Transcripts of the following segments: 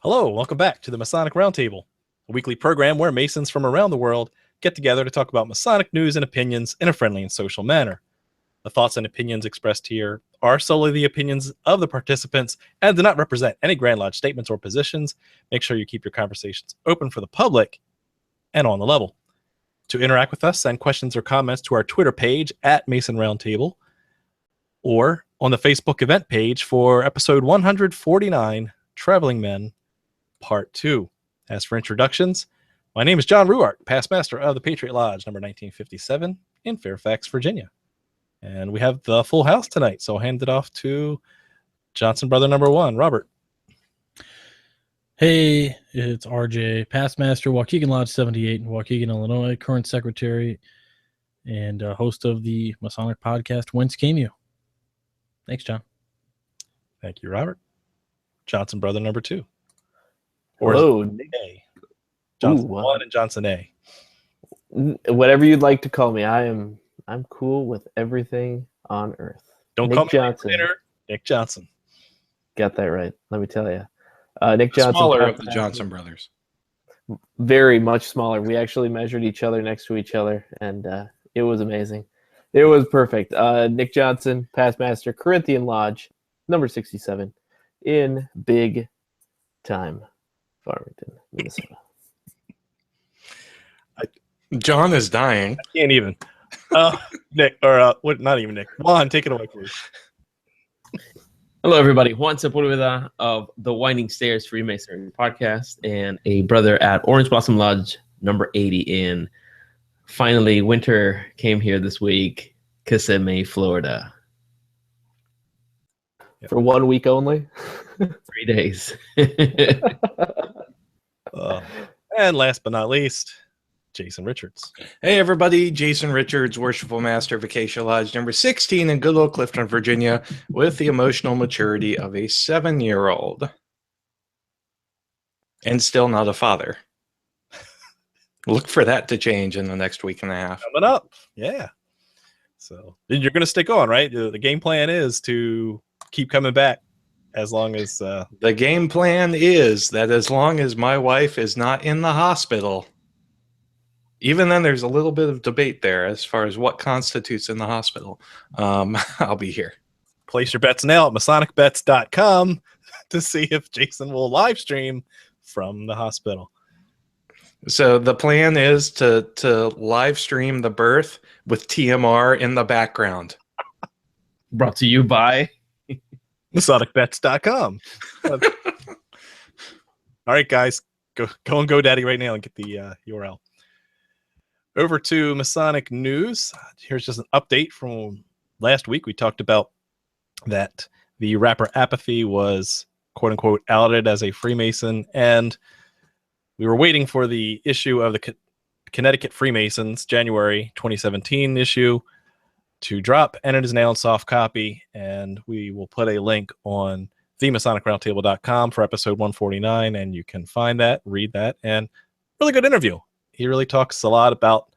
Hello, welcome back to the Masonic Roundtable, a weekly program where Masons from around the world get together to talk about Masonic news and opinions in a friendly and social manner. The thoughts and opinions expressed here are solely the opinions of the participants and do not represent any Grand Lodge statements or positions. Make sure you keep your conversations open for the public and on the level. To interact with us, send questions or comments to our Twitter page at Mason Roundtable or on the Facebook event page for episode 149, Traveling Men, Part 2. As for introductions, my name is John Ruart, past master of the Patriot Lodge, number 1957 in Fairfax, Virginia. And we have the full house tonight, so I'll hand it off to Johnson brother number 1, Robert. Hey, it's RJ, past master, Waukegan Lodge 78 in Waukegan, Illinois, current secretary and host of the Masonic podcast, Whence Came You? Thanks, John. Thank you, Robert. Johnson brother number 2. Hello, Nick A. Johnson 1 and Johnson A. Whatever you'd like to call me. I'm cool with everything on earth. Don't Nick call me Johnson. Nick Johnson. Got that right. Let me tell you. Nick Johnson. Smaller of the Johnson brothers. Very much smaller. We actually measured each other next to each other, and it was amazing. It was perfect. Nick Johnson, past master, Corinthian Lodge, number 67, in Big Time, Farmington, Minnesota. John is dying. I can't even. Nick, or what? Not even Nick. Juan, take it away, please. Hello, everybody. Juan Sepulveda of the Winding Stairs Freemasonry podcast and a brother at Orange Blossom Lodge, number 80 in. Finally, winter came here this week, Kissimmee, Florida. For 1 week only? 3 days. And last but not least, Jason Richards. Hey, everybody. Jason Richards, Worshipful Master of Acacia Lodge, number 16 in good old Clifton, Virginia, with the emotional maturity of a 7-year-old. And still not a father. Look for that to change in the next week and a half. Coming up. Yeah. So you're going to stick on, right? The game plan is to keep coming back as long as... The game plan is that as long as my wife is not in the hospital... Even then, there's a little bit of debate there as far as what constitutes in the hospital. I'll be here. Place your bets now at masonicbets.com to see if Jason will live stream from the hospital. So the plan is to live stream the birth with TMR in the background. Brought to you by masonicbets.com. All right, guys, go on GoDaddy right now and get the URL. Over to Masonic news. Here's just an update from last week. We talked about that the rapper Apathy was, quote unquote, outed as a Freemason, and we were waiting for the issue of the Connecticut Freemasons, January 2017 issue, to drop, and it is now in soft copy, and we will put a link on theMasonicRoundtable.com for episode 149, and you can find that, read that, and really good interview. He really talks a lot about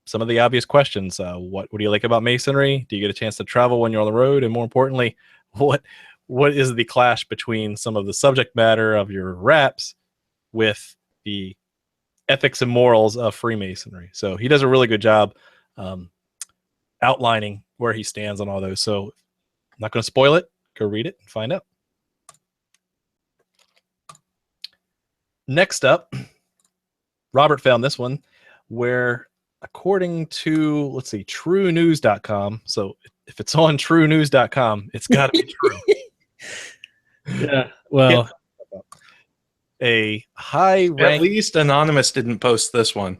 some of the obvious questions. What do you like about Masonry? Do you get a chance to travel when you're on the road? And more importantly, what is the clash between some of the subject matter of your raps with the ethics and morals of Freemasonry? So he does a really good job outlining where he stands on all those. So I'm not going to spoil it. Go read it and find out. Next up, Robert found this one where, according to, let's see, truenews.com. So if it's on truenews.com, it's got to be true. Yeah, well, a high rank. At least Anonymous didn't post this one.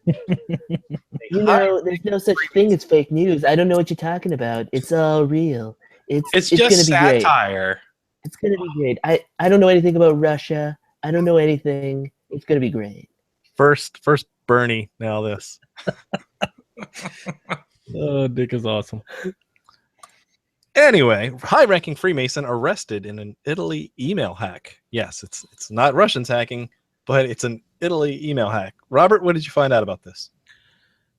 You know, there's no such thing as fake news. I don't know what you're talking about. It's all real. It's just gonna be satire. Great. It's going to be great. I don't know anything about Russia. I don't know anything. It's going to be great. First Bernie, now this. oh, Dick is awesome. Anyway, high-ranking Freemason arrested in an Italy email hack. Yes, it's not Russians hacking, but it's an Italy email hack. Robert, what did you find out about this?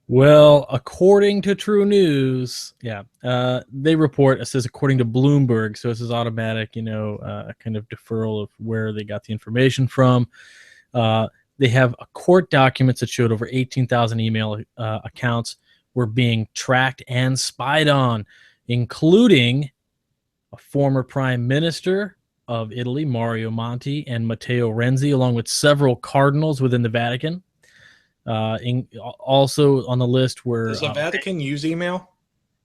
Well, according to True News, they report, it says according to Bloomberg, so this is automatic, kind of deferral of where they got the information from. They have court documents that showed over 18,000 email accounts were being tracked and spied on, including a former prime minister of Italy, Mario Monti, and Matteo Renzi, along with several cardinals within the Vatican. Also on the list were... Does the Vatican use email?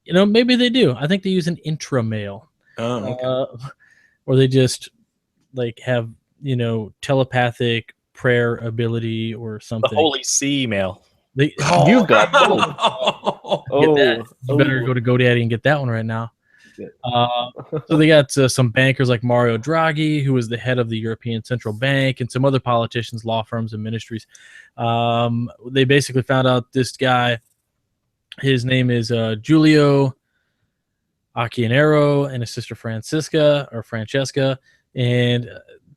Maybe they do. I think they use an intramail. Oh, okay. Or they just have, telepathic prayer ability or something. The Holy See email. You got You better go to GoDaddy and get that one right now. So they got some bankers like Mario Draghi, who was the head of the European Central Bank, and some other politicians, law firms, and ministries. They basically found out this guy, his name is Giulio Accianero, and his sister Francesca, and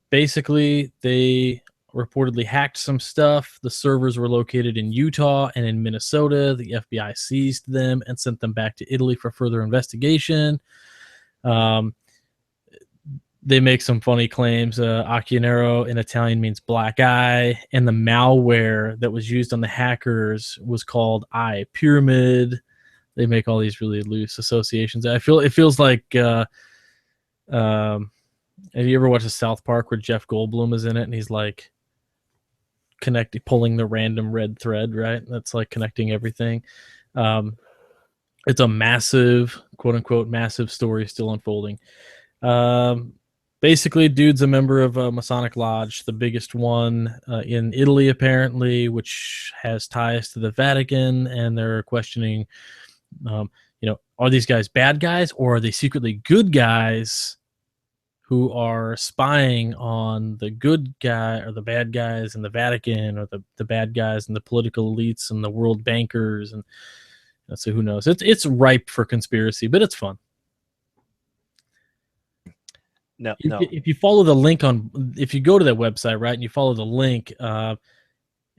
basically they reportedly hacked some stuff. The servers were located in Utah and in Minnesota. The FBI seized them and sent them back to Italy for further investigation. They make some funny claims. Accianero in Italian means black eye, and the malware that was used on the hackers was called Eye Pyramid. They make all these really loose associations. It feels like have you ever watched a South Park where Jeff Goldblum is in it and he's like pulling the random red thread, right? That's like connecting everything. It's a massive, quote unquote, massive story still unfolding. Basically, dude's a member of a Masonic Lodge, the biggest one in Italy, apparently, which has ties to the Vatican, and they're questioning, are these guys bad guys, or are they secretly good guys who are spying on the good guy or the bad guys in the Vatican, or the bad guys and the political elites and the world bankers? And so who knows? It's ripe for conspiracy, but it's fun. No. If you follow the link if you go to that website, right, and you follow the link,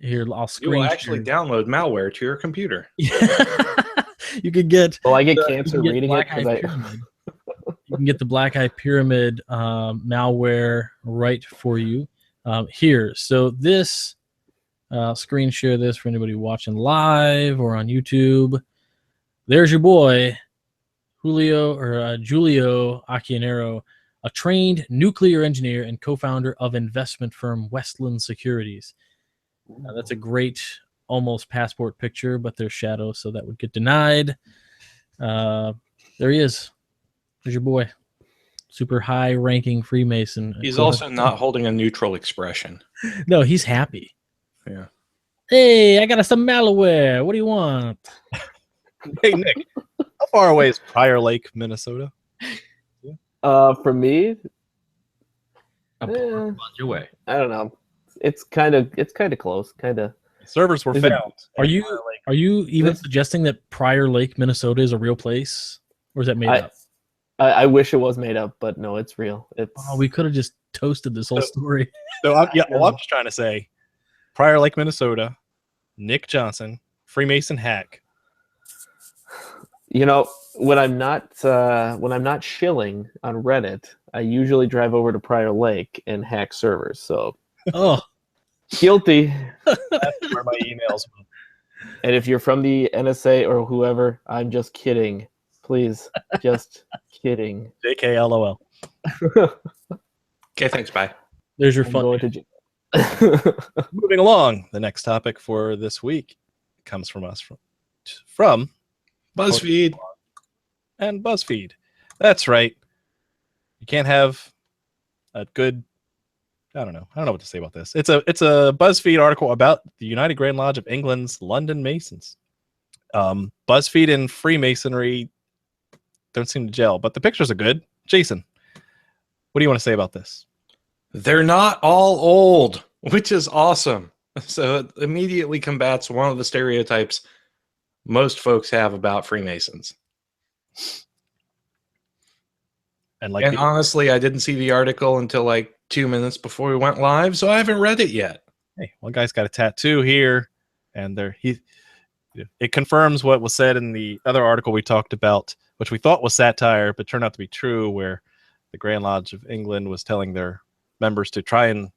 here I'll screen. You will actually download malware to your computer. You could get. Well, I get cancer reading it because you can get the Black Eye Pyramid malware right for you here. So this screen share this for anybody watching live or on YouTube. There's your boy Giulio Accianero, a trained nuclear engineer and co-founder of investment firm Westland Securities. That's a great almost passport picture, but there's shadow, so that would get denied. There he is. There's your boy. Super high-ranking Freemason. He's also not holding a neutral expression. No, he's happy. Yeah. Hey, I got some malware. What do you want? Hey, Nick, how far away is Prior Lake, Minnesota? For me, On your way. I don't know. It's kind of close, kind of. Servers were found. Are you even suggesting that Prior Lake, Minnesota is a real place? Or is that made up? I wish it was made up, but no, it's real. We could have just toasted this whole story. So I'm just trying to say, Prior Lake, Minnesota, Nick Johnson, Freemason hack. When I'm not shilling on Reddit, I usually drive over to Prior Lake and hack servers. So, guilty. That's where my emails went. And if you're from the NSA or whoever, I'm just kidding. Please, just kidding. JK LOL. Okay, thanks. Bye. There's your I'm fun. going to Moving along, the next topic for this week comes from us from BuzzFeed. And BuzzFeed. That's right. You can't have a good. I don't know what to say about this. It's a BuzzFeed article about the United Grand Lodge of England's London Masons. BuzzFeed and Freemasonry don't seem to gel, but the pictures are good. Jason, what do you want to say about this? They're not all old, which is awesome. So it immediately combats one of the stereotypes most folks have about Freemasons. And honestly, I didn't see the article until like 2 minutes before we went live, so I haven't read it yet. Hey, one guy's got a tattoo here, and it confirms what was said in the other article we talked about, which we thought was satire, but turned out to be true, where the Grand Lodge of England was telling their members to try and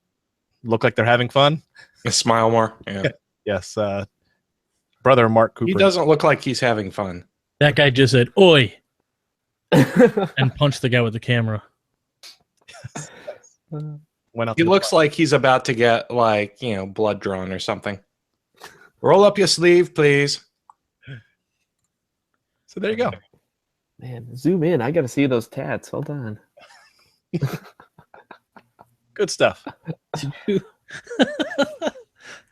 look like they're having fun. Smile more. Yeah. Yes. Brother Mark Cooper. He doesn't look like he's having fun. That guy just said, "Oi," and punched the guy with the camera. Went out He to the looks front. like he's about to get, like, blood drawn or something. Roll up your sleeve, please. So there you go. Man, zoom in. I got to see those tats. Hold on. Good stuff.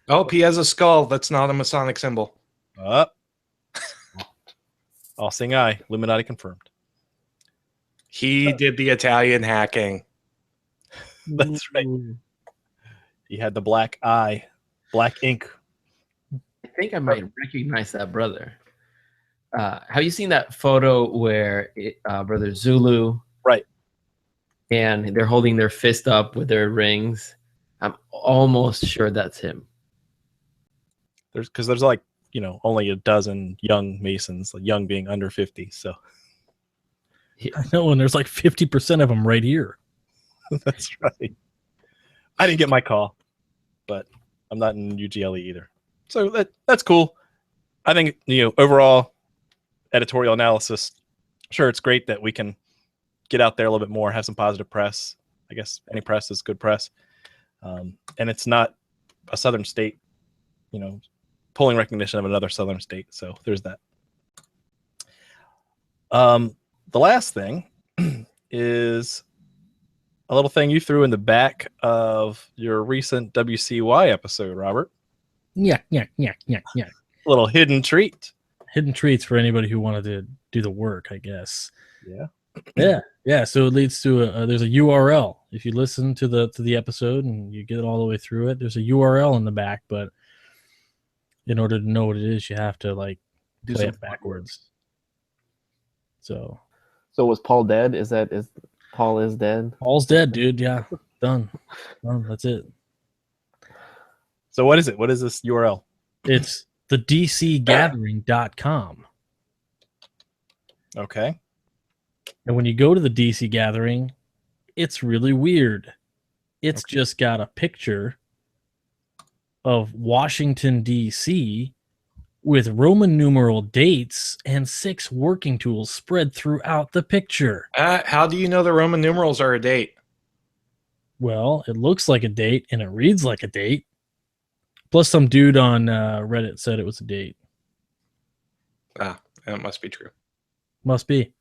Oh, he has a skull. That's not a Masonic symbol. All seeing eye. Illuminati confirmed. He did the Italian hacking. That's right. He had the black eye, black ink. I think I might recognize that brother. Have you seen that photo where Brother Zulu? Right. And they're holding their fist up with their rings. I'm almost sure that's him. There's like, only a dozen young Masons, like young being under 50. So I know, and there's like 50% of them right here. that's right. I didn't get my call, but I'm not in UGLE either. So that's cool. I think, overall editorial analysis, sure, it's great that we can get out there a little bit more, have some positive press. I guess any press is good press. And it's not a southern state, pulling recognition of another southern state. So there's that. The last thing is a little thing you threw in the back of your recent WCY episode, Robert. Yeah. A little hidden treat. Hidden treats for anybody who wanted to do the work, I guess. Yeah. Yeah. So it leads to there's a URL. If you listen to the episode and you get it all the way through it, there's a URL in the back. But in order to know what it is, you have to Do play some it backwards. So was Paul dead? Is Paul is dead? Paul's dead, dude. Yeah, done. That's it. So what is it? What is this URL? It's the DCGathering.com. Okay. And when you go to the DC Gathering, it's really weird. It's just got a picture of Washington, D.C. with Roman numeral dates and 6 working tools spread throughout the picture. How do you know the Roman numerals are a date? Well, it looks like a date and it reads like a date. Plus, some dude on Reddit said it was a date. That must be true. Must be.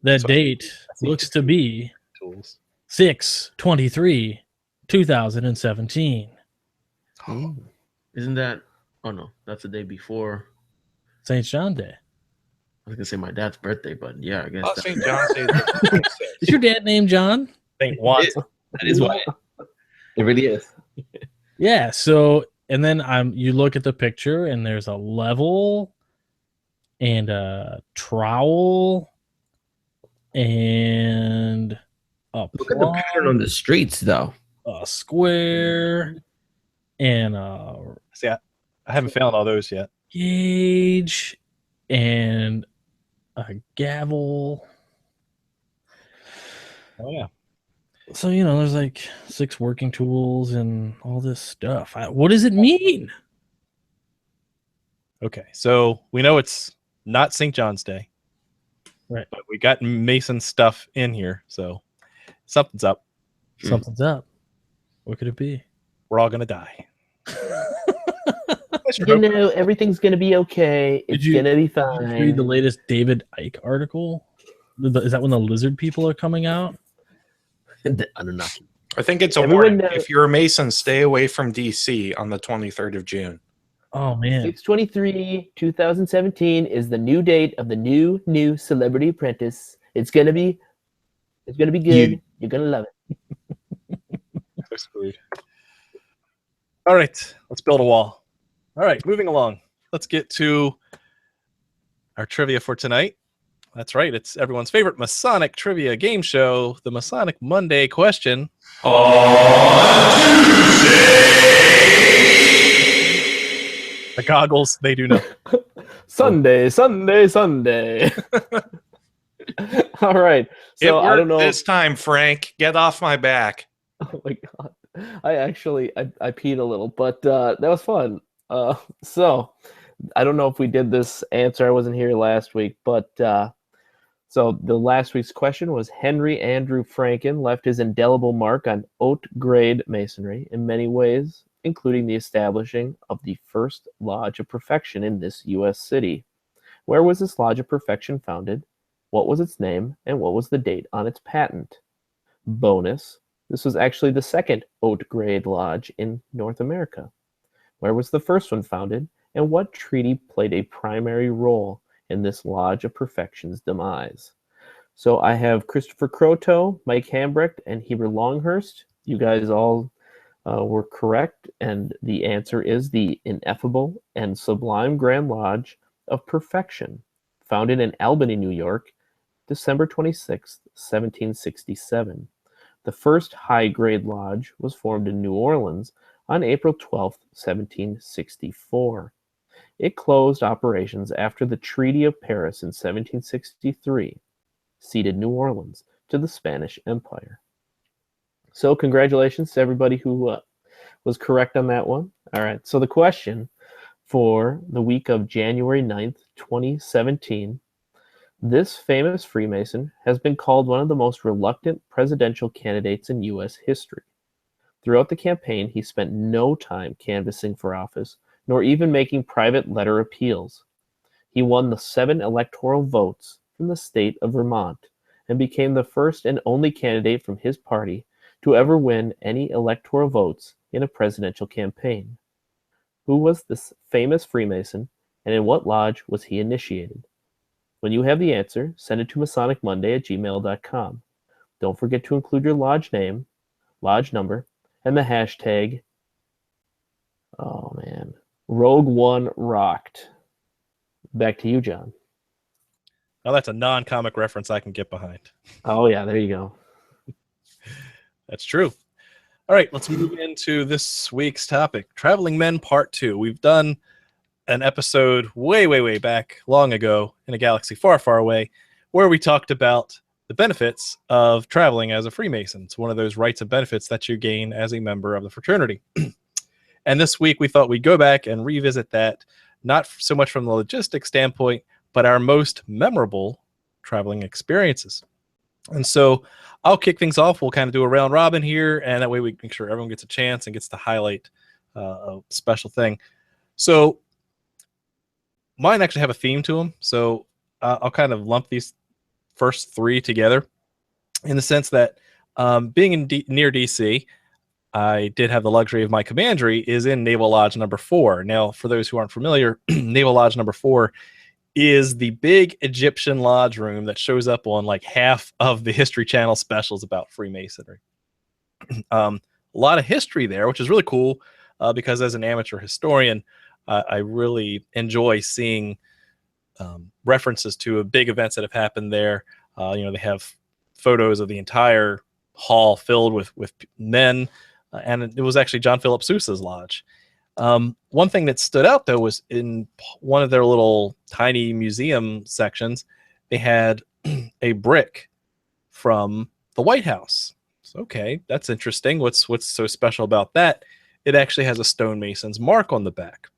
That date looks to be Tools. 6/23/2017. Isn't that? Oh no, that's the day before. St. John Day. I was gonna say my dad's birthday, but yeah, I guess Oh, that, St. John's Day is the 26th. Is your dad named John? Saint Juan. that is why it really is. Yeah. So, and then you look at the picture, and there's a level, and a trowel, and a Look at the pattern on the streets, though. a square, and a See, I haven't found all those yet. gauge, and a gavel. Oh yeah. So, there's like 6 working tools and all this stuff. What does it mean? Okay. So we know it's not St. John's Day. Right. But we got Mason stuff in here. So something's up. Something's up. What could it be? We're all going to die. Everything's gonna be okay. It's gonna be fine. Did you read the latest David Icke article? Is that when the lizard people are coming out? Anunnaki. I think it's a Everyone warning. If you're a Mason, stay away from DC on the 23rd of June. Oh man. 6/23/2017 is the new date of the new Celebrity Apprentice. It's gonna be good. You're gonna love it. So screwed. All right. Let's build a wall. All right. Moving along. Let's get to our trivia for tonight. That's right. It's everyone's favorite Masonic trivia game show, the Masonic Monday question. The goggles, they do know. Sunday. All right. It So worked I don't know. this time, Frank. Get off my back. Oh my god. I peed a little, but that was fun. So I don't know if we did this answer. I wasn't here last week, but so the last week's question was Henry Andrew Franken left his indelible mark on haute grade masonry in many ways, including the establishing of the first Lodge of Perfection in this U.S. city. Where was this Lodge of Perfection founded? What was its name, and what was the date on its patent? Bonus: this was actually the second haute grade lodge in North America. Where was the first one founded, and what treaty played a primary role in this Lodge of Perfection's demise? So I have Christopher Croteau, Mike Hambrecht, and Heber Longhurst. You guys all were correct, and the answer is the Ineffable and Sublime Grand Lodge of Perfection, founded in Albany, New York, December 26, 1767. The first high-grade lodge was formed in New Orleans on April 12, 1764. It closed operations after the Treaty of Paris in 1763 ceded New Orleans to the Spanish Empire. So congratulations to everybody who was correct on that one. All right, so the question for the week of January 9th, 2017, this famous Freemason has been called one of the most reluctant presidential candidates in U.S. history. Throughout the campaign, he spent no time canvassing for office, nor even making private letter appeals. He won the 7 electoral votes from the state of Vermont and became the first and only candidate from his party to ever win any electoral votes in a presidential campaign. Who was this famous Freemason, and in what lodge was he initiated? When you have the answer, send it to masonicmonday@gmail.com. Don't forget to include your lodge name, lodge number, and the hashtag, Rogue One Rocked. Back to you, John. Now that's a non-comic reference I can get behind. Oh, yeah, there you go. That's true. All right, let's move into this week's topic, Traveling Men Part 2. We've done an episode way back long ago in a galaxy far, far away where we talked about the benefits of traveling as a Freemason. It's one of those rights and benefits that you gain as a member of the fraternity. And this week we thought we'd go back and revisit that, not so much from the logistics standpoint, but our most memorable traveling experiences. And so I'll kick things off. We'll kind of do a round robin here, and that way we make sure everyone gets a chance and gets to highlight a special thing. So mine actually have a theme to them, so I'll kind of lump these first 3 together in the sense that being in near DC, I did have the luxury of my commandery is in Naval Lodge number 4. Now, for those who aren't familiar, Naval Lodge number 4 is the big Egyptian lodge room that shows up on like half of the History Channel specials about Freemasonry. A lot of history there, which is really cool because as an amateur historian, I really enjoy seeing references to big events that have happened there. They have photos of the entire hall filled with men, and it was actually John Philip Sousa's lodge. One thing that stood out, though, was in one of their little tiny museum sections, they had a brick from the White House. So, okay, that's interesting. What's so special about that? It actually has a stonemason's mark on the back.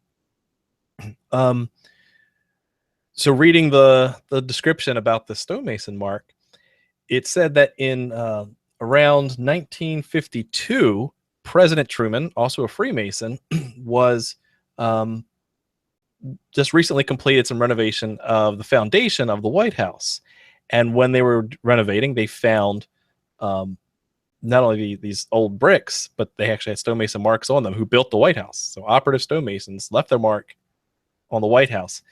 So reading the description about the stonemason mark, it said that in around 1952, President Truman, also a Freemason, was just recently completed some renovation of the foundation of the White House. And when they were renovating, they found not only these old bricks, but they actually had stonemason marks on them who built the White House. So operative stonemasons left their mark on the White House.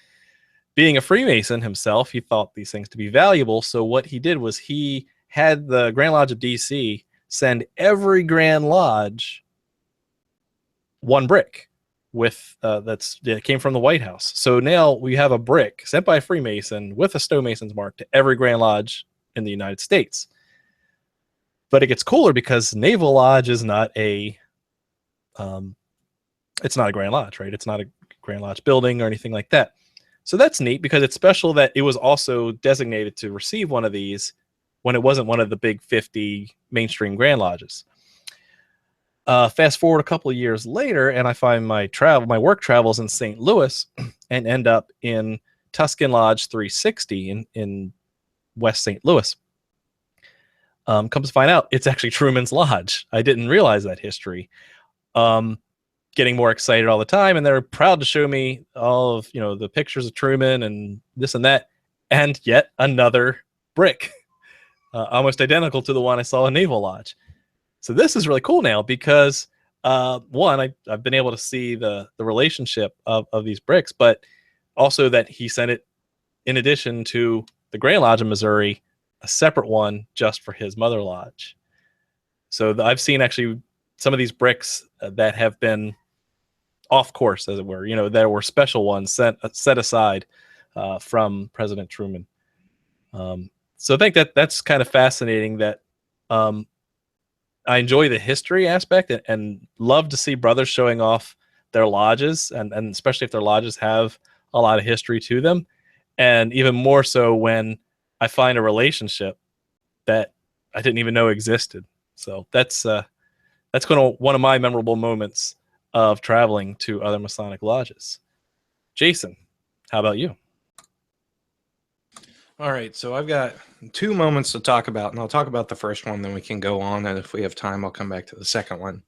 Being a Freemason himself, he thought these things to be valuable. So what he did was he had the Grand Lodge of DC send every Grand Lodge one brick with that came from the White House. So now we have a brick sent by a Freemason with a stonemason's mark to every Grand Lodge in the United States. But it gets cooler because Naval Lodge is not a it's not a Grand Lodge, right? It's not a Grand Lodge building or anything like that. So that's neat because it's special that it was also designated to receive one of these when it wasn't one of the big 50 mainstream Grand Lodges. Fast forward a couple of years later, and I find my work travels in St. Louis and end up in Tuscan Lodge 360 in West St. Louis. Comes to find out, it's actually Truman's Lodge. I didn't realize that history. Getting more excited all the time, and they're proud to show me all of the pictures of Truman and this and that, and yet another brick, almost identical to the one I saw in Naval Lodge. So this is really cool now because one, I've been able to see the relationship of these bricks, but also that he sent it in addition to the Grand Lodge in Missouri, a separate one just for his mother lodge. So I've seen actually some of these bricks that have been off course, as it were, that were special ones set aside from President Truman. So I think that's kind of fascinating that I enjoy the history aspect and love to see brothers showing off their lodges, and especially if their lodges have a lot of history to them. And even more so when I find a relationship that I didn't even know existed. So that's one of my memorable moments of traveling to other Masonic lodges. Jason, how about you? All right, so I've got 2 moments to talk about, and I'll talk about the first one, then we can go on, and if we have time, I'll come back to the second one.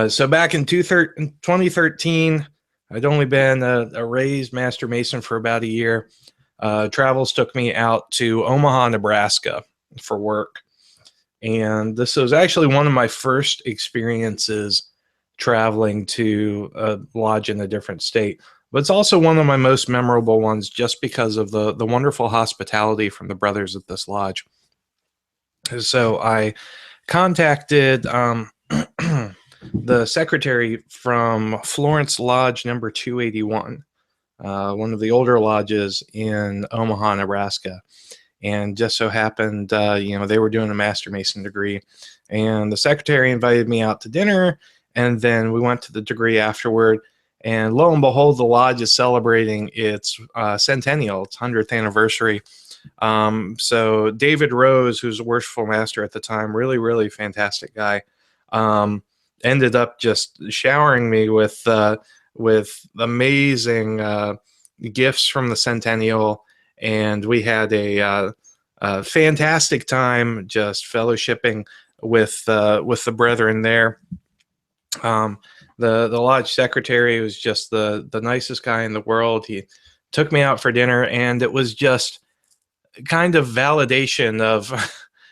So back in 2013, I'd only been a raised Master Mason for about a year. Travels took me out to Omaha, Nebraska for work. And this was actually one of my first experiences traveling to a lodge in a different state. But it's also one of my most memorable ones just because of the wonderful hospitality from the brothers at this lodge. So I contacted the secretary from Florence Lodge number 281, one of the older lodges in Omaha, Nebraska. And just so happened, they were doing a Master Mason degree. And the secretary invited me out to dinner, and then we went to the degree afterward. And lo and behold, the lodge is celebrating its centennial, its 100th anniversary. So David Rose, who's a worshipful master at the time, really, really fantastic guy, ended up just showering me with amazing gifts from the centennial. And we had a fantastic time just fellowshipping with the brethren there. The lodge secretary was just the nicest guy in the world. He took me out for dinner, and it was just kind of validation of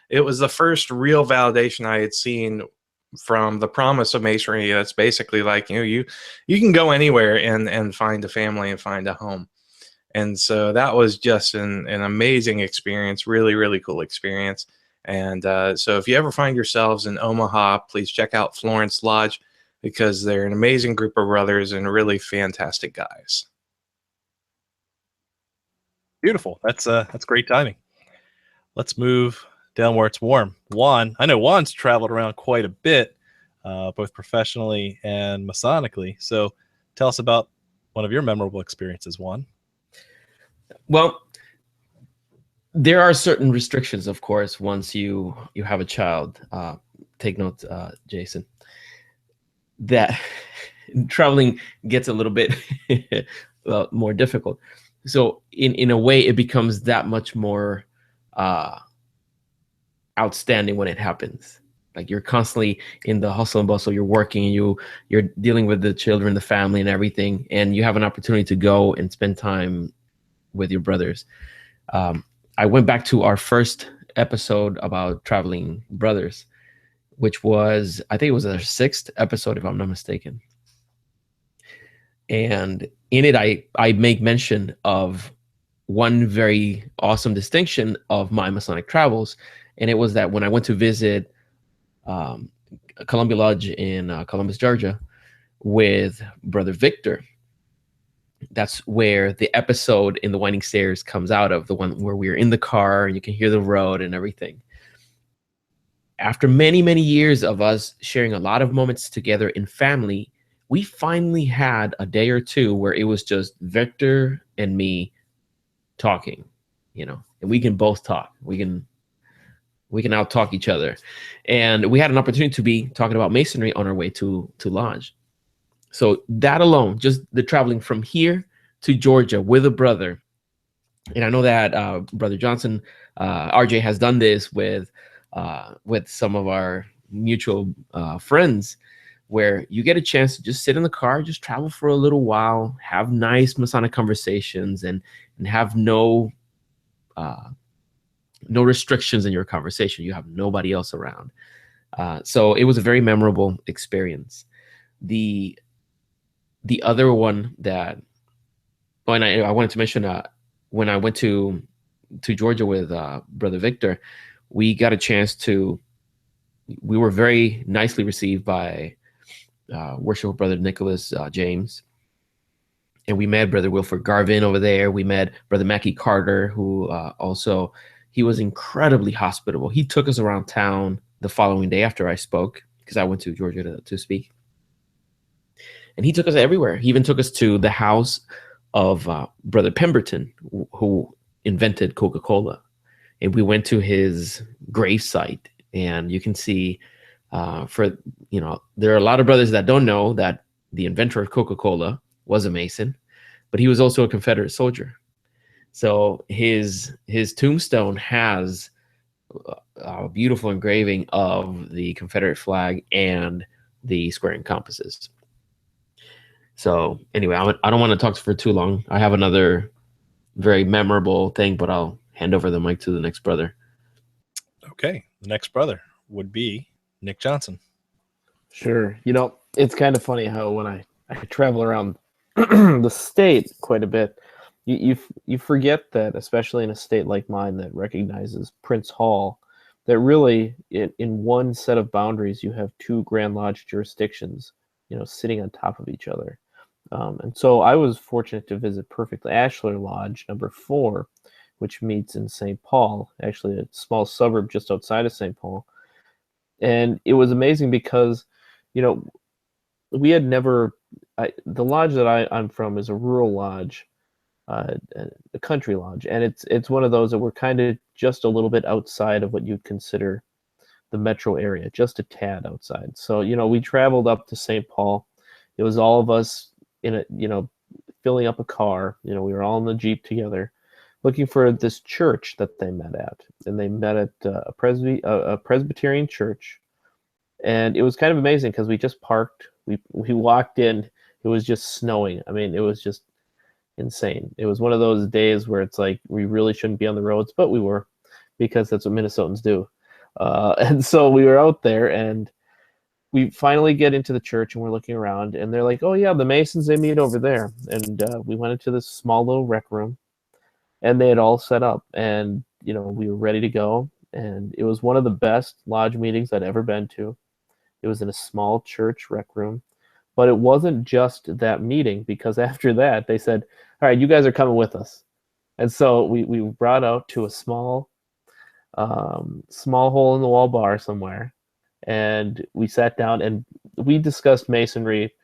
it was the first real validation I had seen from the promise of masonry. That's basically like, you can go anywhere and find a family and find a home. And so that was just an amazing experience, really, really cool experience. And so if you ever find yourselves in Omaha, please check out Florence Lodge, because they're an amazing group of brothers and really fantastic guys. Beautiful. That's great timing. Let's move down where it's warm. Juan, I know Juan's traveled around quite a bit, both professionally and Masonically. So tell us about one of your memorable experiences, Juan. Well, there are certain restrictions, of course, once you have a child. Take note, Jason, that traveling gets a little bit more difficult. So in a way, it becomes that much more outstanding when it happens. Like, you're constantly in the hustle and bustle. You're working, and you're dealing with the children, the family, and everything, and you have an opportunity to go and spend time with your brothers. I went back to our first episode about traveling brothers, which was, I think it was our 6th episode, if I'm not mistaken. And in it, I make mention of one very awesome distinction of my Masonic travels. And it was that when I went to visit Columbia Lodge in Columbus, Georgia, with Brother Victor, that's where the episode in the Winding Stairs comes out of, the one where we're in the car and you can hear the road and everything. After many, many years of us sharing a lot of moments together in family, we finally had a day or two where it was just Victor and me talking, and we can both talk. We can out talk each other, and we had an opportunity to be talking about Masonry on our way to Lodge. So that alone, just the traveling from here to Georgia with a brother, and I know that Brother Johnson, RJ, has done this with some of our mutual friends, where you get a chance to just sit in the car, just travel for a little while, have nice Masonic conversations, and have no restrictions in your conversation. You have nobody else around. So it was a very memorable experience. The other one that, and I wanted to mention, when I went to Georgia with Brother Victor, we got a chance we were very nicely received by Worshipful Brother Nicholas James. And we met Brother Wilford Garvin over there. We met Brother Mackie Carter, who also, he was incredibly hospitable. He took us around town the following day after I spoke, because I went to Georgia to speak. And he took us everywhere. He even took us to the house of Brother Pemberton, who invented Coca-Cola. And we went to his gravesite, and you can see there are a lot of brothers that don't know that the inventor of Coca-Cola was a Mason, but he was also a Confederate soldier. So his tombstone has a beautiful engraving of the Confederate flag and the square and compasses. So anyway, I don't want to talk for too long. I have another very memorable thing, but I'll hand over the mic to the next brother. Okay. The next brother would be Nick Johnson. Sure. It's kind of funny how when I travel around the state quite a bit, you forget that, especially in a state like mine that recognizes Prince Hall, that really in one set of boundaries you have two Grand Lodge jurisdictions, sitting on top of each other. And so I was fortunate to visit Perfectly Ashlar Lodge number 4, which meets in St. Paul, actually a small suburb just outside of St. Paul. And it was amazing because, we had never, the lodge that I'm from is a rural lodge, a country lodge. And it's one of those that we're kind of just a little bit outside of what you'd consider the metro area, just a tad outside. So, we traveled up to St. Paul. It was all of us filling up a car. We were all in the Jeep together looking for this church that they met at. And they met at a Presbyterian church. And it was kind of amazing because we just parked. We walked in. It was just snowing. I mean, it was just insane. It was one of those days where it's like we really shouldn't be on the roads, but we were, because that's what Minnesotans do. And so we were out there, and we finally get into the church, and we're looking around, and they're like, "Oh yeah, the Masons, they meet over there." And we went into this small little rec room, and they had all set up, and we were ready to go. And it was one of the best lodge meetings I'd ever been to. It was in a small church rec room, but it wasn't just that meeting, because after that they said, "All right, you guys are coming with us." And so we brought out to a small hole in the wall bar somewhere, and we sat down and we discussed Masonry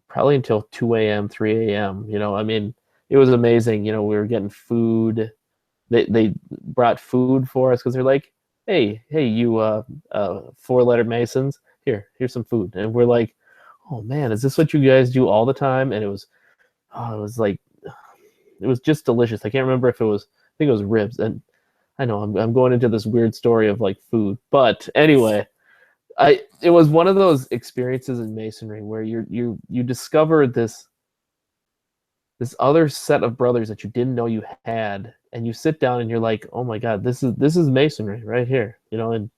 probably until 2 a.m., 3 a.m. I mean, it was amazing. We were getting food. They brought food for us because they're like, hey, you 4-letter Masons, here's some food. And we're like, oh man, is this what you guys do all the time? And it was just delicious. I can't remember if I think it was ribs. And I know I'm going into this weird story of like food, but anyway, it was one of those experiences in Masonry where you discover this other set of brothers that you didn't know you had, and you sit down and you're like, oh my God, this is Masonry right here, and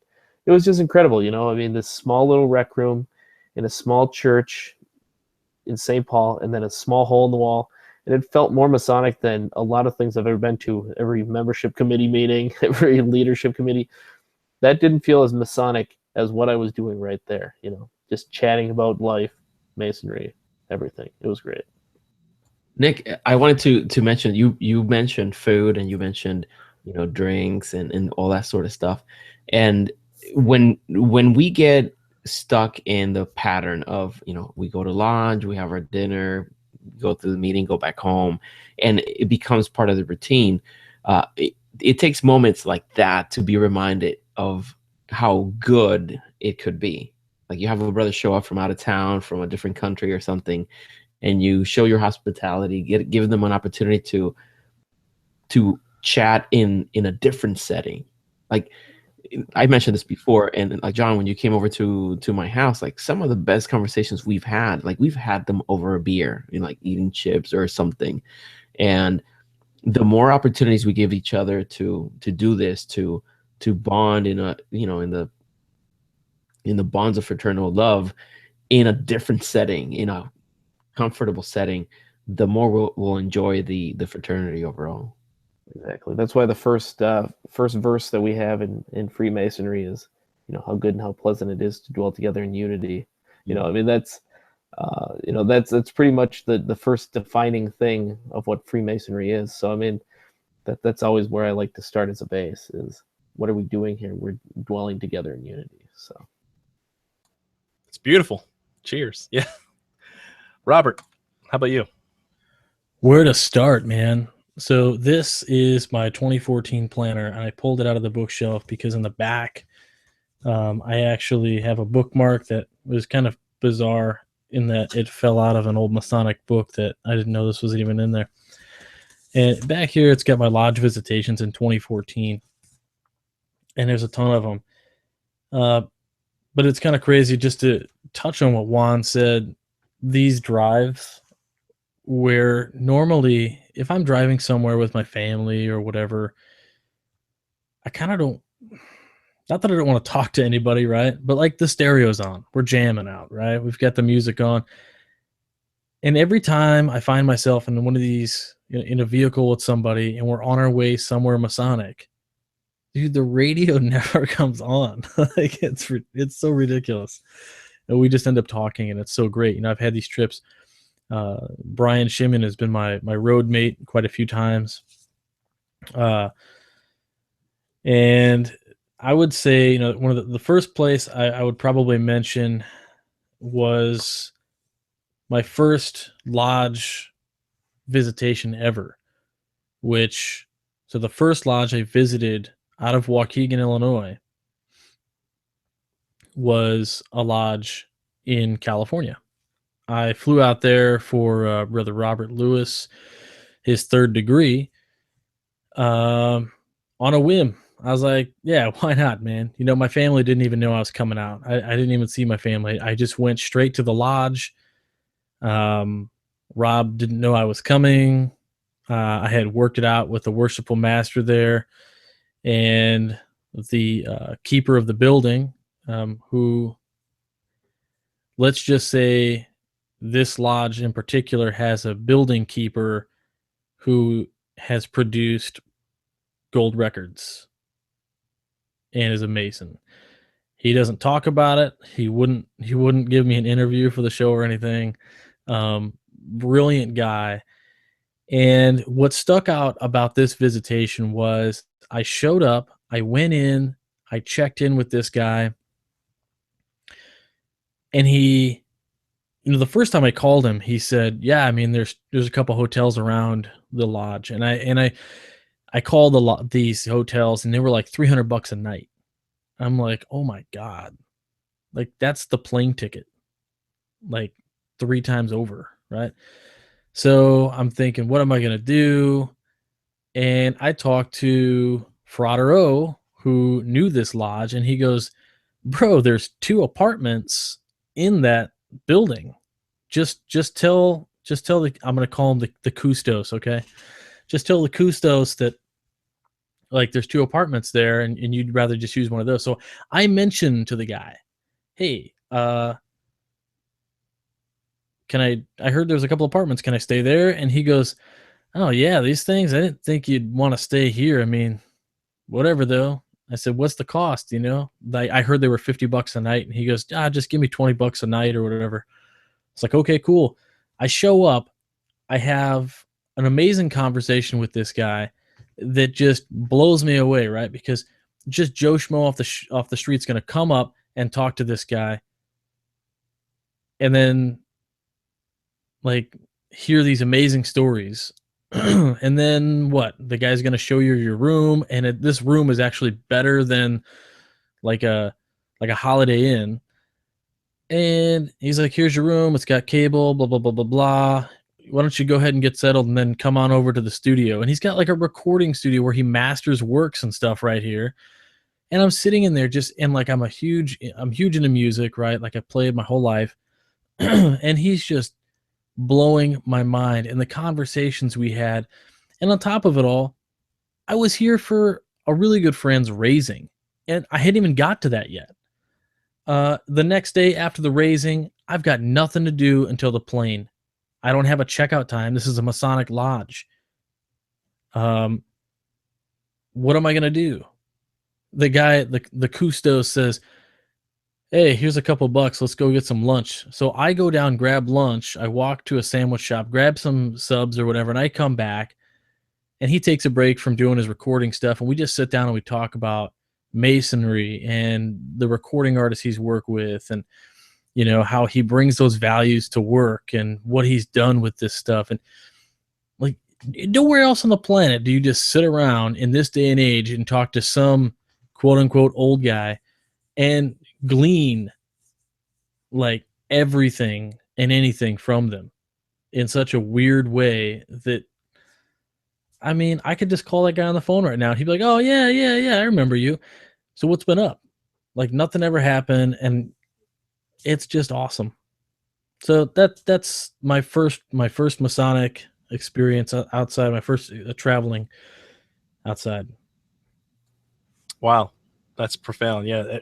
it was just incredible. I mean, this small little rec room in a small church in St. Paul, and then a small hole in the wall. And it felt more Masonic than a lot of things I've ever been to. Every membership committee meeting, every leadership committee, that didn't feel as Masonic as what I was doing right there. Just chatting about life, Masonry, everything. It was great. Nick, I wanted to mention, you mentioned food, and you mentioned drinks and all that sort of stuff. And when we get stuck in the pattern of, we go to lodge, we have our dinner, go through the meeting, go back home, and it becomes part of the routine. It takes moments like that to be reminded of how good it could be. Like, you have a brother show up from out of town, from a different country or something, and you show your hospitality, give them an opportunity to chat in a different setting. Like, I mentioned this before, and like, John, when you came over to my house, like, some of the best conversations we've had them over a beer, like eating chips or something. And the more opportunities we give each other to do this, to bond in the bonds of fraternal love in a different setting, in a comfortable setting, the more we'll enjoy the fraternity overall. Exactly. That's why the first verse that we have in Freemasonry is, how good and how pleasant it is to dwell together in unity. I mean, that's pretty much the first defining thing of what Freemasonry is. So I mean, that's always where I like to start as a base is, what are we doing here? We're dwelling together in unity. So it's beautiful. Cheers. Yeah. Robert, how about you? Where to start, man? So this is my 2014 planner, and I pulled it out of the bookshelf because in the back, I actually have a bookmark that was kind of bizarre in that it fell out of an old Masonic book that I didn't know this was even in there. And back here, it's got my lodge visitations in 2014, and there's a ton of them. But it's kind of crazy, just to touch on what Juan said, these drives where normally if I'm driving somewhere with my family or whatever, I kind of don't, not that I don't want to talk to anybody, right? But like, the stereo's on, we're jamming out, right? We've got the music on. And every time I find myself in one of these, in a vehicle with somebody, and we're on our way somewhere Masonic, dude, the radio never comes on. Like, it's so ridiculous. And we just end up talking, and it's so great. I've had these trips. Brian Shimon has been my road mate quite a few times. And I would say, one of the first place I would probably mention was my first lodge visitation ever, so the first lodge I visited out of Waukegan, Illinois, was a lodge in California. I flew out there for Brother Robert Lewis, his third degree, on a whim. I was like, yeah, why not, man? My family didn't even know I was coming out. I didn't even see my family. I just went straight to the lodge. Rob didn't know I was coming. I had worked it out with the worshipful master there and the keeper of the building, who, let's just say, this lodge in particular has a building keeper who has produced gold records and is a Mason. He doesn't talk about it. He wouldn't give me an interview for the show or anything. Brilliant guy. And what stuck out about this visitation was I showed up, I went in, I checked in with this guy, and he, the first time I called him, he said, yeah, I mean, there's a couple hotels around the lodge. And I called these hotels, and they were like $300 a night. I'm like, oh my God, like, that's the plane ticket, like 3 times over. Right. So I'm thinking, what am I going to do? And I talked to Frater O, who knew this lodge, and he goes, bro, there's 2 apartments in that building. Just tell the, I'm going to call him the Custos. Okay. Just tell the Custos that, like, there's 2 apartments there, and you'd rather just use one of those. So I mentioned to the guy, hey, I heard there's a couple apartments. Can I stay there? And he goes, oh yeah, these things, I didn't think you'd want to stay here. I mean, whatever though. I said, what's the cost? I heard they were $50 a night. And he goes, just give me $20 a night or whatever. It's like, okay, cool. I show up. I have an amazing conversation with this guy that just blows me away, right? Because just Joe Schmo off the street's going to come up and talk to this guy and then like hear these amazing stories. And then what? The guy's going to show you your room, and this room is actually better than like a Holiday Inn. And he's like, here's your room. It's got cable, blah, blah, blah, blah, blah. Why don't you go ahead and get settled and then come on over to the studio? And he's got like a recording studio where he masters works and stuff right here. And I'm sitting in there and like, I'm huge into music, right? Like I played my whole life. And he's just blowing my mind, and the conversations we had. And on top of it all, I was here for a really good friend's raising, and I hadn't even got to that yet. The next day after the raising, I've got nothing to do until the plane. I don't have a checkout time. This is a Masonic lodge. What am I going to do? The guy, the custo says, hey, here's a couple bucks. Let's go get some lunch. So I go down, grab lunch. I walk to a sandwich shop, grab some subs or whatever, and I come back, and he takes a break from doing his recording stuff, and we just sit down and we talk about Masonry and the recording artists he's worked with, and you know how he brings those values to work and what he's done with this stuff. And like nowhere else on the planet do you just sit around in this day and age and talk to some quote unquote old guy and glean like everything and anything from them in such a weird way that, I mean, I could just call that guy on the phone right now and he'd be like, oh yeah, I remember you. So what's been up? Like nothing ever happened, and it's just awesome. So that's my first Masonic experience outside, my first traveling outside. Wow, that's profound. Yeah,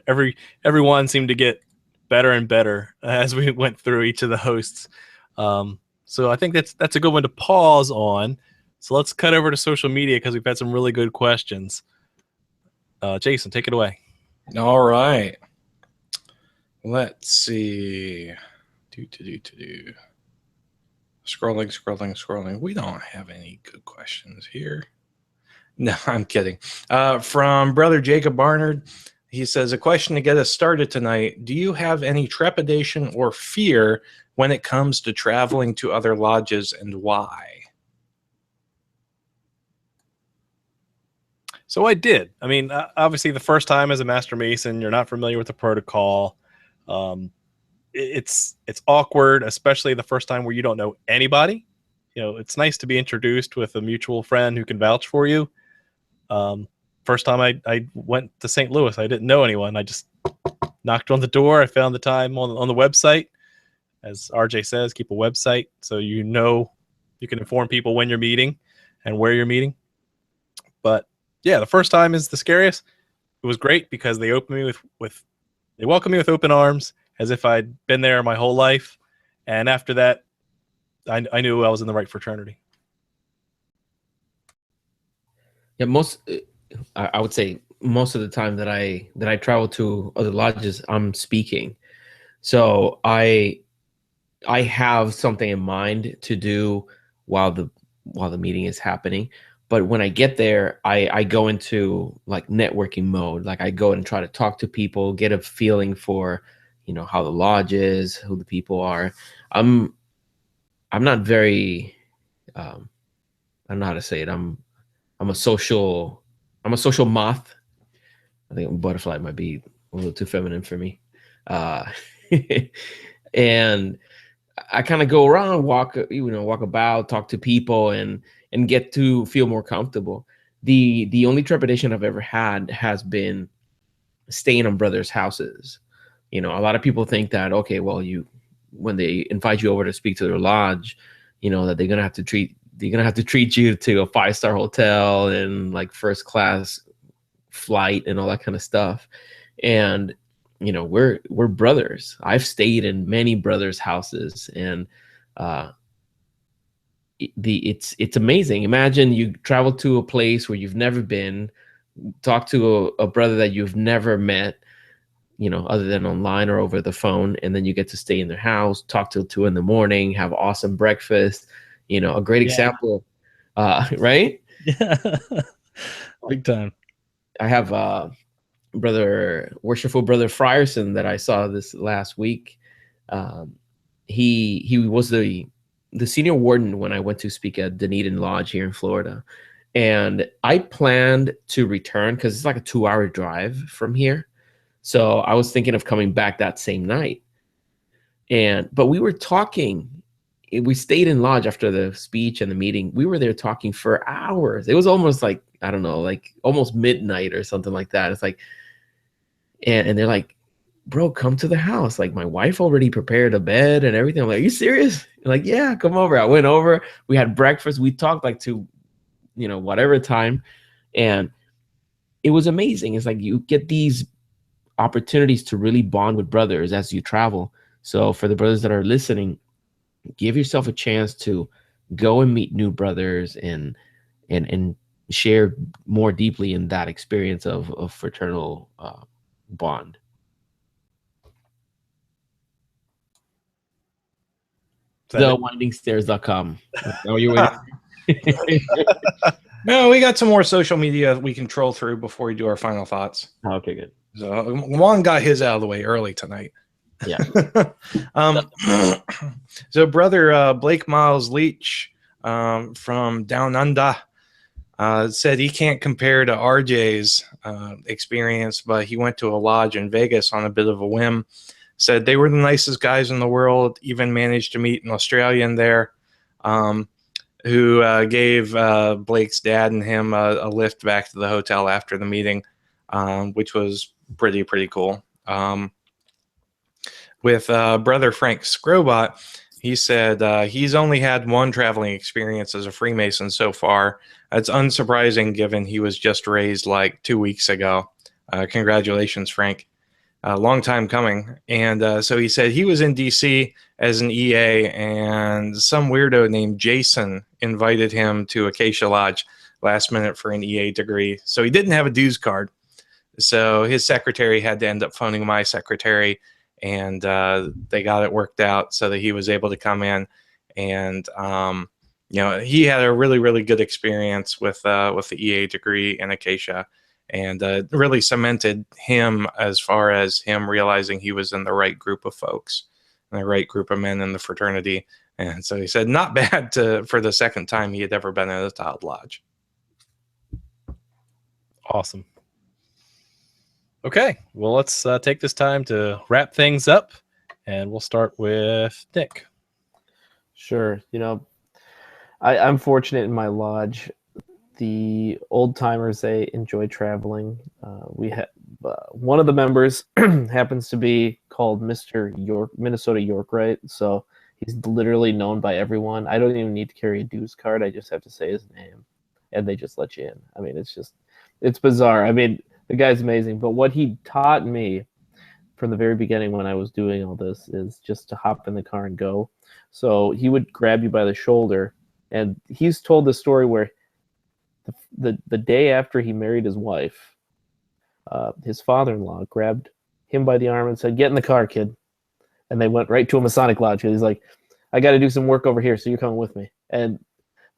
everyone seemed to get better and better as we went through each of the hosts. So I think that's a good one to pause on. So let's cut over to social media because we've had some really good questions. Jason, take it away. All right. Let's see. Scrolling. We don't have any good questions here. No, I'm kidding. From Brother Jacob Barnard, he says, a question to get us started tonight. Do you have any trepidation or fear when it comes to traveling to other lodges, and why? So I did. I mean, obviously the first time as a Master Mason, you're not familiar with the protocol. It's awkward, especially the first time where you don't know anybody. You know, it's nice to be introduced with a mutual friend who can vouch for you. First time I went to St. Louis, I didn't know anyone. I just knocked on the door. I found the time on the website. As RJ says, keep a website so you know you can inform people when you're meeting and where you're meeting. But yeah, the first time is the scariest. It was great because they opened me they welcomed me with open arms as if I'd been there my whole life. And after that, I knew I was in the right fraternity. Yeah, I would say most of the time that I travel to other lodges, I'm speaking. So I have something in mind to do while the meeting is happening. But when I get there, I go into like networking mode. Like I go and try to talk to people, get a feeling for, you know, how the lodge is, who the people are. I'm not very, I don't know how to say it. I'm a social moth. I think butterfly might be a little too feminine for me. And I kind of go around, walk about, talk to people, and get to feel more comfortable. The only trepidation I've ever had has been staying on brothers' houses. You know, a lot of people think that, okay, well, when they invite you over to speak to their lodge, you know, that they're gonna have to treat you to a 5-star hotel and like first class flight and all that kind of stuff. And you know, we're brothers. I've stayed in many brothers' houses, and it's amazing. Imagine you travel to a place where you've never been, talk to a brother that you've never met, you know, other than online or over the phone, and then you get to stay in their house, talk till 2 a.m, have awesome breakfast. You know, a great example, right? Yeah, big time. I have worshipful brother Frierson that I saw this last week. he was the senior warden when I went to speak at Dunedin Lodge here in Florida. And I planned to return because it's like a 2-hour drive from here. So I was thinking of coming back that same night. But we were talking. We stayed in Lodge after the speech and the meeting. We were there talking for hours. It was almost like, I don't know, like almost midnight or something like that. It's like, and they're like, bro, come to the house. Like, my wife already prepared a bed and everything. I'm like, are you serious? They're like, yeah, come over. I went over. We had breakfast. We talked like to, whatever time. And it was amazing. It's like you get these opportunities to really bond with brothers as you travel. So for the brothers that are listening, give yourself a chance to go and meet new brothers and share more deeply in that experience of fraternal bond. TheWindingStairs.com. Oh, you waiting? No, we got some more social media we can troll through before we do our final thoughts. Okay, good. So Juan got his out of the way early tonight. Yeah. So brother Blake Miles Leach from Down Under said he can't compare to RJ's experience, but he went to a lodge in Vegas on a bit of a whim. Said they were the nicest guys in the world, even managed to meet an Australian there who gave Blake's dad and him a lift back to the hotel after the meeting, which was pretty cool. With brother Frank Scrobot, he said he's only had one traveling experience as a Freemason so far. It's unsurprising given he was just raised like 2 weeks ago. Congratulations, Frank. A long time coming. And so he said he was in DC as an EA, and some weirdo named Jason invited him to Acacia Lodge last minute for an EA degree. So he didn't have a dues card. So his secretary had to end up phoning my secretary, and they got it worked out so that he was able to come in. And he had a really good experience with the EA degree in Acacia. And really cemented him as far as him realizing he was in the right group of folks, and the right group of men in the fraternity. And so he said, not bad for the second time he had ever been at a tiled lodge. Awesome. Okay, well, let's take this time to wrap things up, and we'll start with Nick. Sure. I'm fortunate in my lodge. The old timers, they enjoy traveling. We have one of the members happens to be called Mr. Minnesota Yorkright, so he's literally known by everyone. I don't even need to carry a dues card. I just have to say his name, and they just let you in. I mean, it's bizarre. I mean, the guy's amazing. But what he taught me from the very beginning when I was doing all this is just to hop in the car and go. So he would grab you by the shoulder, and he's told the story where the day after he married his wife, his father-in-law grabbed him by the arm and said, "Get in the car, kid." And they went right to a Masonic lodge. He's like, "I got to do some work over here, so you're coming with me." And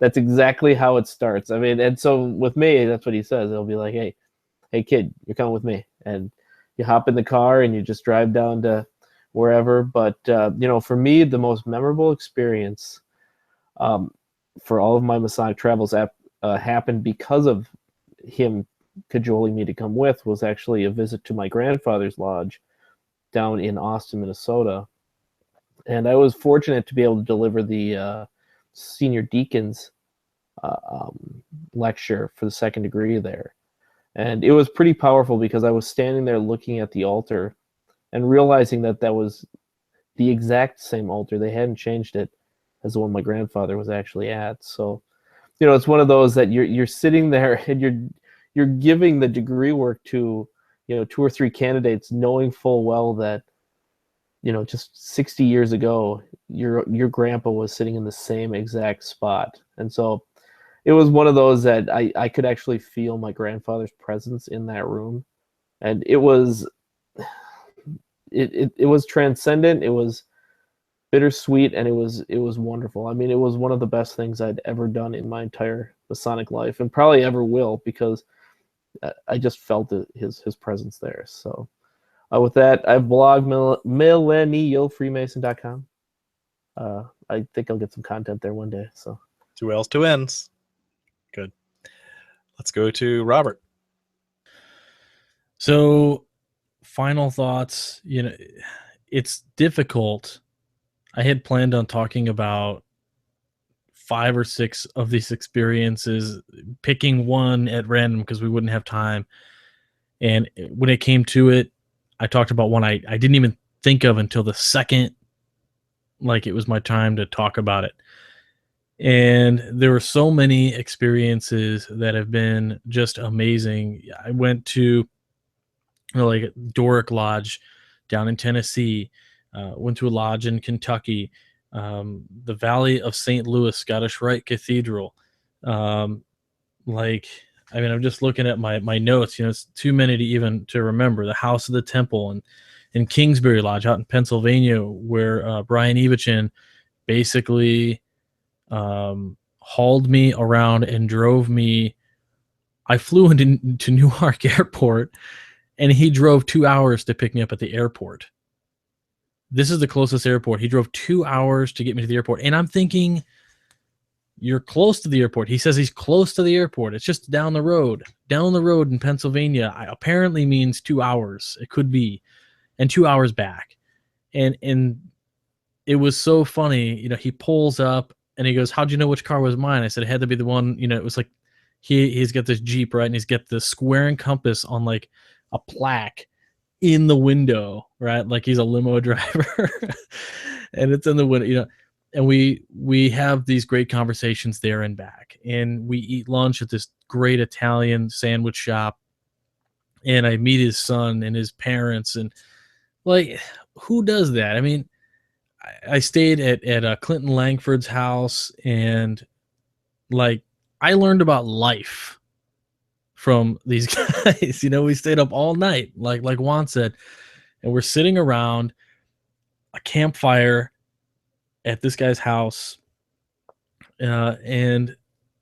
that's exactly how it starts. I mean, and so with me, that's what he says. He'll be like, hey kid, you're coming with me. And you hop in the car and you just drive down to wherever. But, for me, the most memorable experience for all of my Masonic travels happened because of him cajoling me to come with, was actually a visit to my grandfather's lodge down in Austin, Minnesota. And I was fortunate to be able to deliver the senior deacons lecture for the second degree there. And it was pretty powerful because I was standing there looking at the altar and realizing that was the exact same altar. They hadn't changed it as the one my grandfather was actually at. So, it's one of those that you're sitting there and you're giving the degree work to, 2 or 3 candidates, knowing full well that, just 60 years ago, your grandpa was sitting in the same exact spot. And so it was one of those that I could actually feel my grandfather's presence in that room. And it was transcendent. It was bittersweet, and it was wonderful. I mean, it was one of the best things I'd ever done in my entire Masonic life, and probably ever will, because I just felt his presence there. So with that, I've blogged millennialfreemason.com. I think I'll get some content there one day. So 2 L's, 2 N's. Good. Let's go to Robert. So, final thoughts. It's difficult. I had planned on talking about 5 or 6 of these experiences, picking one at random because we wouldn't have time. And when it came to it, I talked about one I didn't even think of until the second, like it was my time to talk about it. And there were so many experiences that have been just amazing. I went to like Doric Lodge down in Tennessee, went to a lodge in Kentucky, the Valley of St. Louis Scottish Rite Cathedral. I'm just looking at my notes. It's too many to even to remember. The House of the Temple and in Kingsbury Lodge out in Pennsylvania, where Brian Ebichin basically hauled me around and drove me. I flew into Newark Airport, and he drove 2 hours to pick me up at the airport. This is the closest airport. He drove 2 hours to get me to the airport. And I'm thinking, you're close to the airport. He says he's close to the airport. It's just down the road. Down the road in Pennsylvania apparently means 2 hours. It could be. And 2 hours back. And it was so funny. He pulls up and he goes, "How'd you know which car was mine?" I said, "It had to be the one." It was like he's got this Jeep, right? And he's got the square and compass on like a plaque in the window, right? Like he's a limo driver. And it's in the window, and we have these great conversations there and back. And we eat lunch at this great Italian sandwich shop. And I meet his son and his parents. And like, who does that? I mean, I stayed at Clinton Langford's house, and like I learned about life from these guys. We stayed up all night, like Juan said, and we're sitting around a campfire at this guy's house, and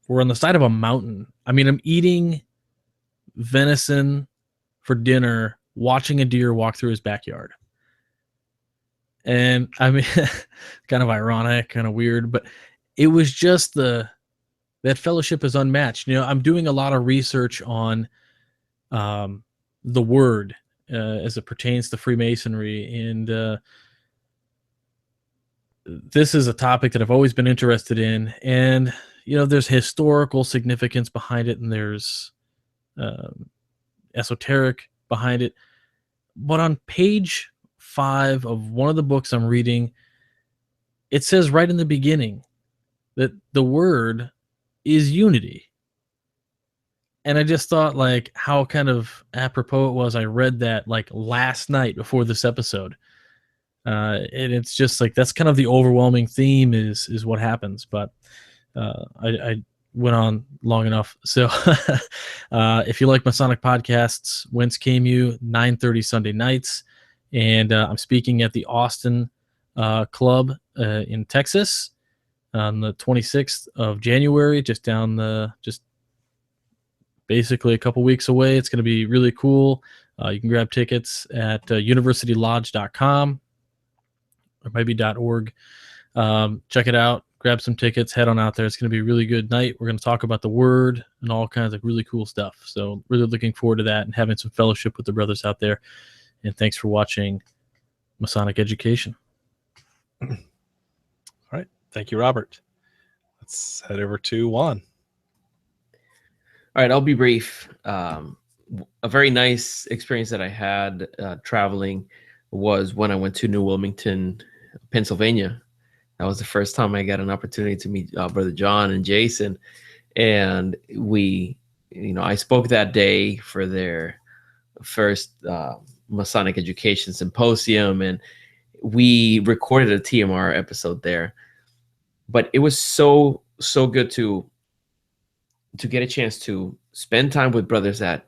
we're on the side of a mountain. I mean, I'm eating venison for dinner, watching a deer walk through his backyard. And I mean, kind of ironic, kind of weird, but it was just that fellowship is unmatched. I'm doing a lot of research on the word as it pertains to Freemasonry. And this is a topic that I've always been interested in. And, there's historical significance behind it, and there's esoteric behind it. But on page 5 of one of the books I'm reading, it says right in the beginning that the word is unity. And I just thought like how kind of apropos it was. I read that like last night before this episode. And it's just like, that's kind of the overwhelming theme is what happens. But I went on long enough. So if you like Masonic podcasts, Whence Came You, 9:30 Sunday nights. And I'm speaking at the Austin Club in Texas on the 26th of January, just basically a couple weeks away. It's going to be really cool. You can grab tickets at universitylodge.com or maybe .org. Check it out. Grab some tickets. Head on out there. It's going to be a really good night. We're going to talk about the word and all kinds of really cool stuff. So really looking forward to that and having some fellowship with the brothers out there. And thanks for watching Masonic Education. All right. Thank you, Robert. Let's head over to Juan. All right, I'll be brief. A very nice experience that I had traveling was when I went to New Wilmington, Pennsylvania. That was the first time I got an opportunity to meet Brother John and Jason. And I spoke that day for their first Masonic Education Symposium, and we recorded a TMR episode there. But it was so good to get a chance to spend time with brothers that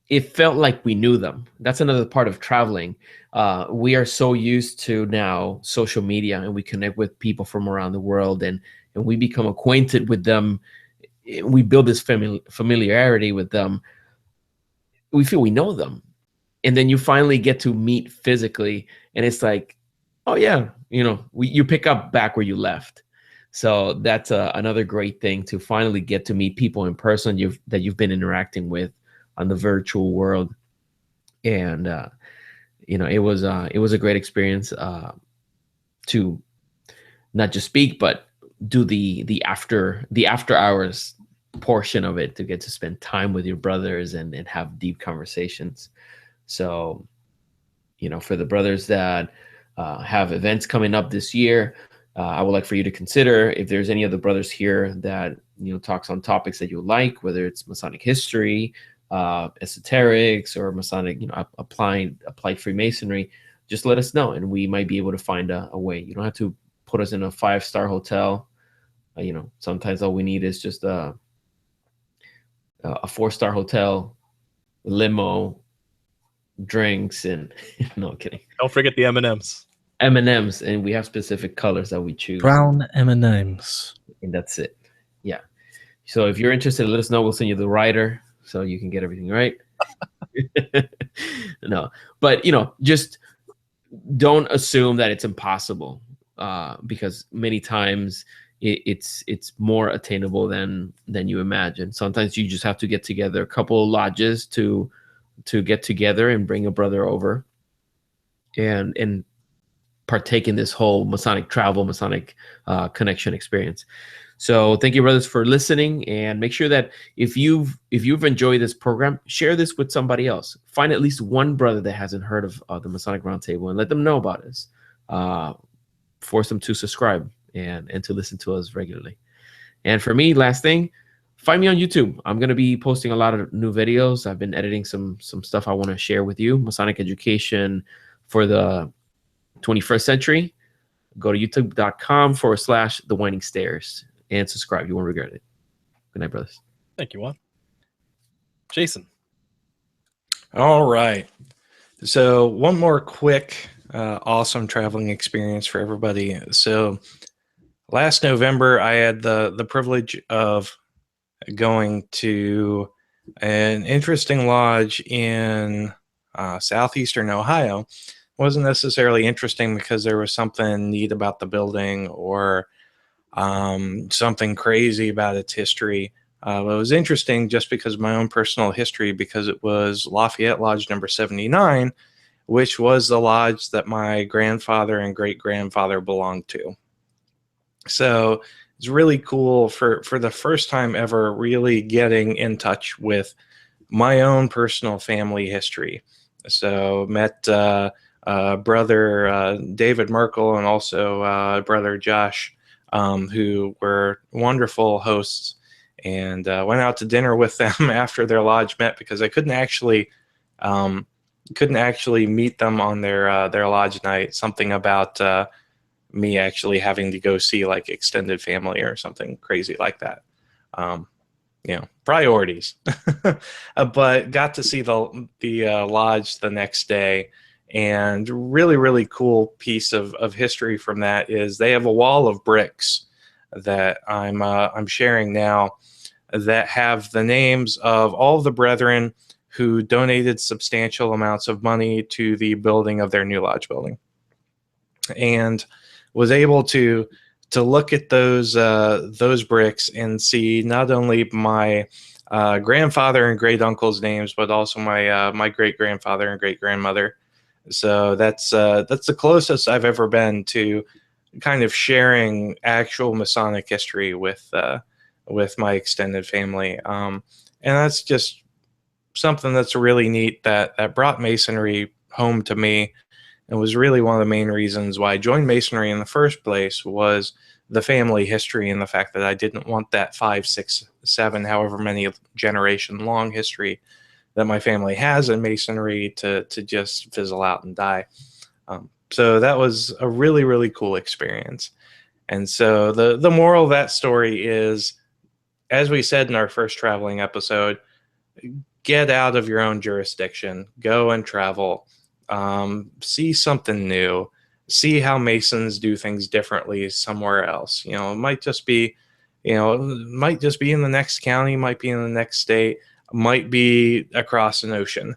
it felt like we knew them. That's another part of traveling. We are so used to now social media, and we connect with people from around the world, and we become acquainted with them. We build this familiarity with them. We feel we know them. And then you finally get to meet physically, and it's like, oh yeah, you pick up back where you left. So that's another great thing, to finally get to meet people in person that you've been interacting with on the virtual world. And it was a great experience to not just speak, but do the after hours portion of it, to get to spend time with your brothers and have deep conversations. So, for the brothers that have events coming up this year, I would like for you to consider if there's any of the brothers here that talks on topics that you like, whether it's Masonic history, esoterics, or Masonic, applied Freemasonry. Just let us know, and we might be able to find a way. You don't have to put us in a 5-star hotel. Sometimes all we need is just a 4-star hotel, limo, drinks, and no, I'm kidding. Don't forget the M&Ms. M&Ms, and we have specific colors that we choose. Brown M&Ms. And that's it. Yeah. So if you're interested, let us know. We'll send you the rider so you can get everything right. No, but just don't assume that it's impossible, because many times it's more attainable than you imagine. Sometimes you just have to get together a couple of lodges to get together and bring a brother over and partake in this whole Masonic travel, Masonic connection experience. So thank you, brothers, for listening, and make sure that if you've enjoyed this program, share this with somebody else. Find at least one brother that hasn't heard of the Masonic Roundtable, and let them know about us. Force them to subscribe and to listen to us regularly. And for me, last thing, find me on YouTube. I'm going to be posting a lot of new videos. I've been editing some stuff I want to share with you. Masonic education for the 21st century. Go to youtube.com/The Winding Stairs and subscribe. You won't regret it. Good night, brothers. Thank you, Juan. Jason. All right. So one more quick, awesome traveling experience for everybody. So last November, I had the privilege of going to an interesting lodge in southeastern Ohio. It wasn't necessarily interesting because there was something neat about the building or something crazy about its history. But it was interesting just because of my own personal history, because it was Lafayette Lodge number 79, which was the lodge that my grandfather and great-grandfather belonged to. So it's really cool for the first time ever really getting in touch with my own personal family history. So met brother David Merkel and also brother Josh, who were wonderful hosts, and went out to dinner with them after their lodge met, because I couldn't actually meet them on their lodge night. Something about me actually having to go see like extended family or something crazy like that. Priorities. But got to see the lodge the next day, and really, really cool piece of history from that is they have a wall of bricks that I'm sharing now that have the names of all of the brethren who donated substantial amounts of money to the building of their new lodge building, and was able to look at those bricks and see not only my grandfather and great uncle's names, but also my great grandfather and great grandmother. So that's the closest I've ever been to kind of sharing actual Masonic history with my extended family, and that's just something that's really neat that brought Masonry home to me, and was really one of the main reasons why I joined Masonry in the first place, was the family history and the fact that I didn't want that 5, 6, 7, however many generation long history that my family has in Masonry to just fizzle out and die. So that was a really, really cool experience. And so the moral of that story is, as we said in our first traveling episode, get out of your own jurisdiction, go and travel, see something new, see how Masons do things differently somewhere else. It might just be, in the next county, might be in the next state, might be across an ocean.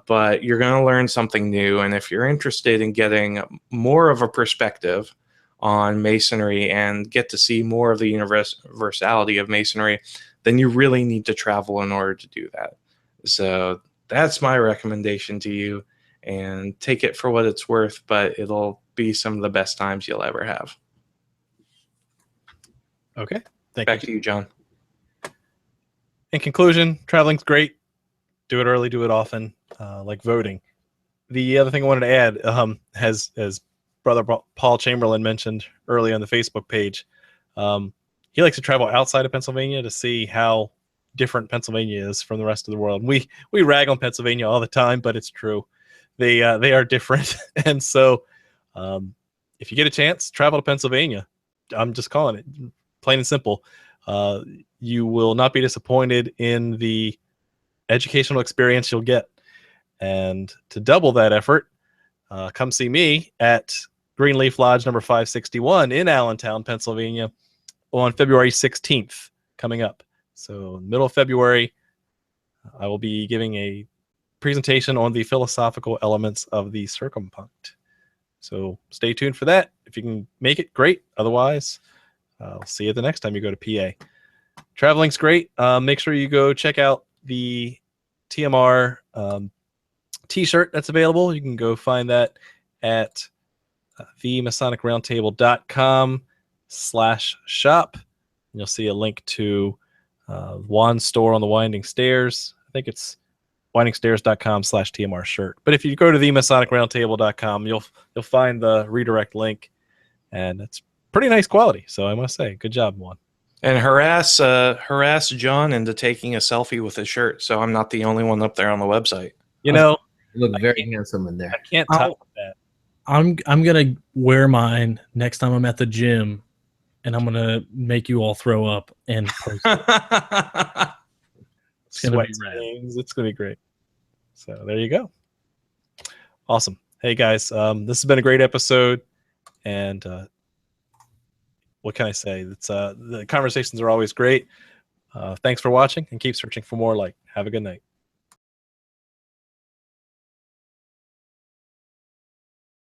but you're going to learn something new. And if you're interested in getting more of a perspective on Masonry and get to see more of the universality of Masonry, then you really need to travel in order to do that. So that's my recommendation to you, and take it for what it's worth, but it'll be some of the best times you'll ever have. Okay. Back to you, John. In conclusion, traveling's great. Do it early, do it often, like voting. The other thing I wanted to add, as Brother Paul Chamberlain mentioned early on the Facebook page, he likes to travel outside of Pennsylvania to see how different Pennsylvania is from the rest of the world. We rag on Pennsylvania all the time, but it's true. They are different. And so if you get a chance, travel to Pennsylvania. I'm just calling it plain and simple. You will not be disappointed in the educational experience you'll get. And to double that effort, come see me at Greenleaf Lodge number 561 in Allentown, Pennsylvania on February 16th coming up. So middle of February, I will be giving a presentation on the philosophical elements of the circumpunct. So stay tuned for that. If you can make it, great. Otherwise, I'll see you the next time you go to PA. Traveling's great. Make sure you go check out the TMR t-shirt that's available. You can go find that at theMasonicRoundtable.com/shop. And you'll see a link to Juan's store on the Winding Stairs. I think it's windingstairs.com/TMR shirt. But if you go to theMasonicRoundtable.com, you'll find the redirect link, and it's pretty nice quality. So I must say, good job, Juan. And harass John into taking a selfie with his shirt, so I'm not the only one up there on the website. You look very handsome in there. I can't top that. I'm gonna wear mine next time I'm at the gym, and I'm gonna make you all throw up and post it. It's gonna be rad. It's gonna be great. So there you go. Awesome. Hey guys, this has been a great episode, and what can I say? It's the conversations are always great. Thanks for watching, and keep searching for more light. Have a good night.